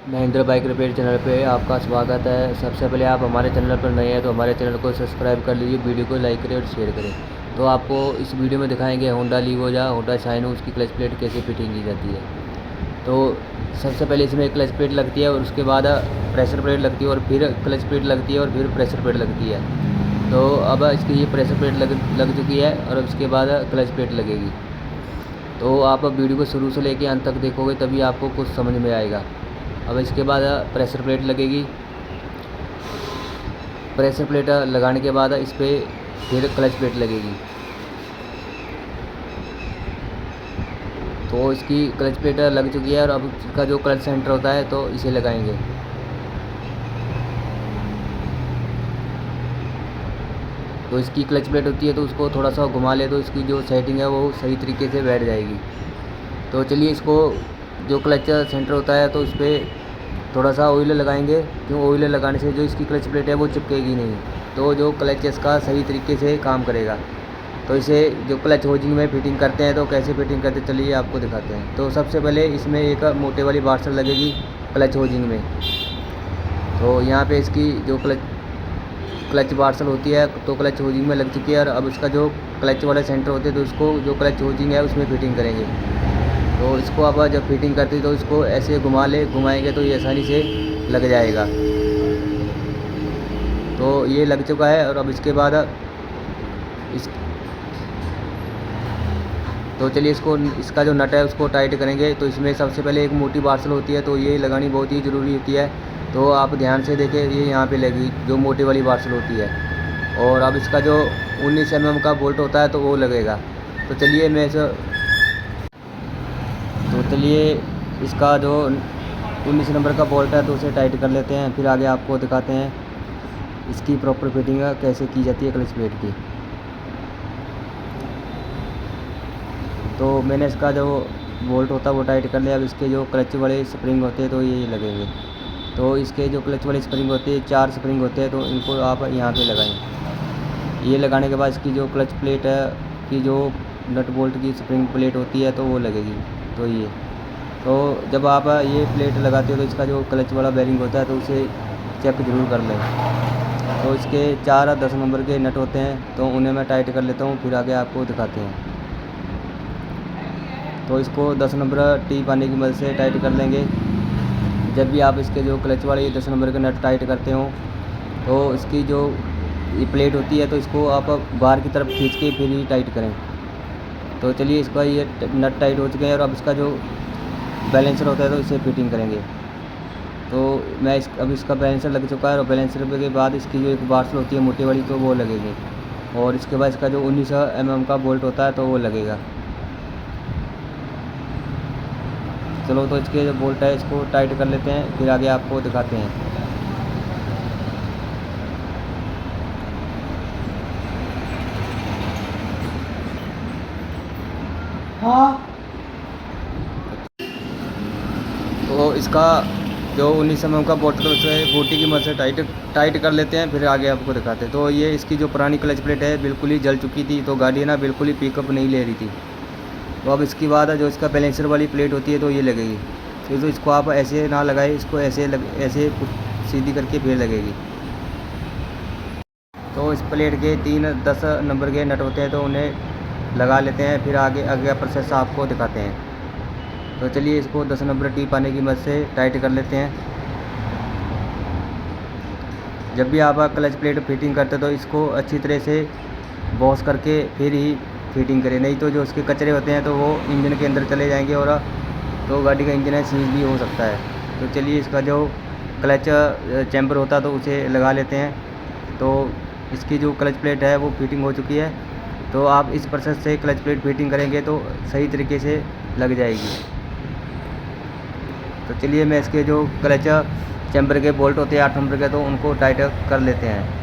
Mahendra bike repair channel पे आपका स्वागत है। सबसे पहले आप हमारे चैनल पर नए हैं तो हमारे चैनल को सब्सक्राइब कर लीजिए, वीडियो को लाइक करें और शेयर करें। तो आपको इस वीडियो में दिखाएंगे होंडा लीवोजा, होंडा शाइन उसकी क्लच प्लेट कैसे फिटिंग की जाती है। तो सबसे पहले इसमें क्लच प्लेट लगती है और उसके बाद प्रेशर प्लेट लगती है और फिर क्लच प्लेट लगती है और फिर प्रेशर प्लेट लगती है। तो अब इसकी ये प्रेशर प्लेट लग चुकी है और उसके बाद क्लच प्लेट लगेगी। तो आप वीडियो को शुरू से लेकर अंत तक देखोगे तभी आपको कुछ समझ में आएगा। अब इसके बाद प्रेशर प्लेट लगेगी। प्रेशर प्लेट लगाने के बाद इस पर फिर क्लच प्लेट लगेगी। तो इसकी क्लच प्लेट लग चुकी है और अब इसका जो क्लच सेंटर होता है तो इसे लगाएंगे। तो इसकी क्लच प्लेट होती है तो उसको थोड़ा सा घुमा ले तो इसकी जो सेटिंग है वो सही तरीके से बैठ जाएगी। तो चलिए इसको जो क्लच सेंटर होता है तो इस पर थोड़ा सा ऑयल लगाएंगे, क्यों ऑयल लगाने से जो इसकी क्लच प्लेट है वो चिपकेगी नहीं, तो जो क्लच इसका सही तरीके से काम करेगा। तो इसे जो क्लच होजिंग में फिटिंग करते हैं तो कैसे फिटिंग करते चलिए आपको दिखाते हैं। तो सबसे पहले इसमें एक मोटे वाली वाशर लगेगी क्लच होजिंग में। तो यहाँ पे इसकी जो क्लच वाशर होती है तो क्लच होजिंग में लग चुकी है और अब इसका जो क्लच वाले सेंटर होते हैं तो इसको जो क्लच होजिंग है उसमें फिटिंग करेंगे। तो इसको अब जब फिटिंग करती तो इसको ऐसे घुमाएंगे तो ये आसानी से लग जाएगा। तो ये लग चुका है और अब इसके बाद इस तो चलिए इसका जो नट है उसको टाइट करेंगे। तो इसमें सबसे पहले एक मोटी वाशल होती है तो ये लगानी बहुत ही ज़रूरी होती है। तो आप ध्यान से देखें, ये यहाँ पे लगी जो मोटी वाली वाशल होती है। और अब इसका जो 19 mm का बोल्ट होता है तो वो लगेगा। तो चलिए इसका जो 19 नंबर का बोल्ट है तो उसे टाइट कर लेते हैं, फिर आगे आपको दिखाते हैं इसकी प्रॉपर फिटिंग कैसे की जाती है क्लच प्लेट की। तो मैंने इसका जो बोल्ट होता है वो टाइट कर लिया। अब इसके जो क्लच वाले स्प्रिंग होते हैं तो ये लगेंगे। तो इसके जो क्लच वाले स्प्रिंग होते हैं 4 स्प्रिंग होते हैं तो इनको आप यहाँ पे लगाएं। ये लगाने के बाद इसकी जो क्लच प्लेट है की जो नट बोल्ट की स्प्रिंग प्लेट होती है तो वो लगेगी। तो जब आप ये प्लेट लगाते हो तो इसका जो क्लच वाला बेरिंग होता है तो उसे चेक ज़रूर कर लें। तो इसके 4 और 10 नंबर के नट होते हैं तो उन्हें मैं टाइट कर लेता हूँ, फिर आगे आपको दिखाते हैं। तो इसको 10 नंबर टी पाने की मदद से टाइट कर लेंगे। जब भी आप इसके जो क्लच वाले 10 नंबर के नट टाइट करते हो तो इसकी जो ये प्लेट होती है तो इसको आप बाहर की तरफ खींच के फिर ही टाइट करें। तो चलिए इसका ये नट टाइट हो चुके हैं और अब इसका जो बैलेंसर होता है तो इसे फिटिंग करेंगे। तो अब इसका बैलेंसर लग चुका है और बैलेंसर के बाद इसकी जो एक वाशल होती है मोटी वाली तो वो लगेगी। और इसके बाद इसका जो 19 mm का बोल्ट होता है तो वो लगेगा। चलो तो इसके जो बोल्ट है इसको टाइट कर लेते हैं, फिर आगे आपको दिखाते हैं। हाँ। तो इसका जो 19 mm का बोल्ट है उसे बोटी की मदद से टाइट कर लेते हैं, फिर आगे आपको दिखाते हैं। तो ये इसकी जो पुरानी क्लच प्लेट है बिल्कुल ही जल चुकी थी, तो गाड़ी ना बिल्कुल ही पिकअप नहीं ले रही थी। तो अब इसके बाद जो इसका बैलेंसर वाली प्लेट होती है तो ये लगेगी। तो इसको आप ऐसे ना लगाए, इसको ऐसे सीधी करके फिर लगेगी। तो इस प्लेट के 10 नंबर के नट होते हैं तो उन्हें लगा लेते हैं, फिर आगे का प्रोसेस आपको दिखाते हैं। तो चलिए इसको 10 नंबर टी पाने की मदद से टाइट कर लेते हैं। जब भी आप क्लच प्लेट फिटिंग करते तो इसको अच्छी तरह से वॉश करके फिर ही फिटिंग करें, नहीं तो जो उसके कचरे होते हैं तो वो इंजन के अंदर चले जाएंगे और तो गाड़ी का इंजन है सीज भी हो सकता है। तो चलिए इसका जो क्लच चैम्बर होता है तो उसे लगा लेते हैं। तो इसकी जो क्लच प्लेट है वो फिटिंग हो चुकी है। तो आप इस प्रोसेस से क्लच प्लेट फिटिंग करेंगे तो सही तरीके से लग जाएगी। तो चलिए मैं इसके जो क्लच चैम्बर के बोल्ट होते हैं 8 नंबर के तो उनको टाइट कर लेते हैं।